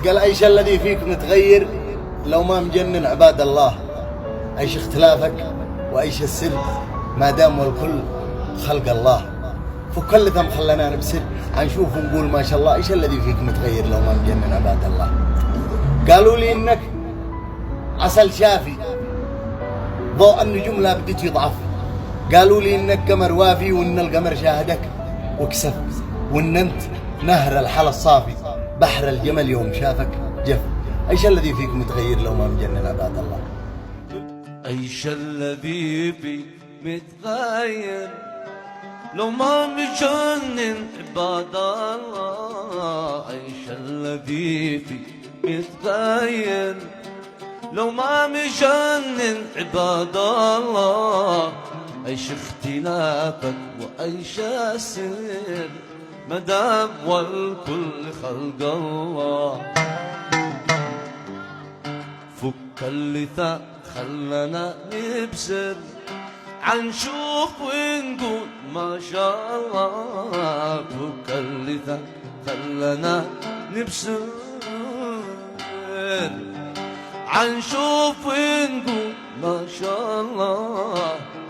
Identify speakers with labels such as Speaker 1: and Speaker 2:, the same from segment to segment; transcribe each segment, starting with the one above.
Speaker 1: قال ايش الذي فيك متغير لو ما مجنن عباد الله؟ ايش اختلافك وايش السر ما دام والكل خلق الله؟ فكلتهم خلنا نبسر نشوف ونقول ما شاء الله ايش الذي فيك متغير لو ما مجنن عباد الله؟ قالوا لي انك عسل شافي ضوء النجوم لا بدت يضعف. قالوا لي انك قمر وافي وان القمر شاهدك وكسف، وان انت نهر الحلا الصافي بحر الجمل يوم شافك جف. ايش الذي فيك متغير لو ما مجنن عباد الله؟
Speaker 2: ايش الذي فيك متغير لو ما مجنن عباد الله؟ ايش الذي فيك متغير لو ما مجنن عباد الله؟ ايش اختلافك وايش السر مدام والكل خلق الله؟ فك اللثة خلنا نبسر عنشوف ونقول ما شاء الله. فك اللثة خلنا نبسر عنشوف ونقول ما شاء الله.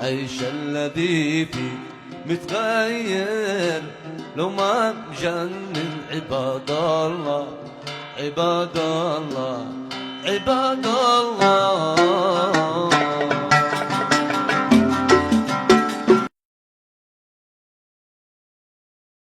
Speaker 2: ايش الذي فيك متغير لو ما مجنن عباد الله؟ عباد الله عباد الله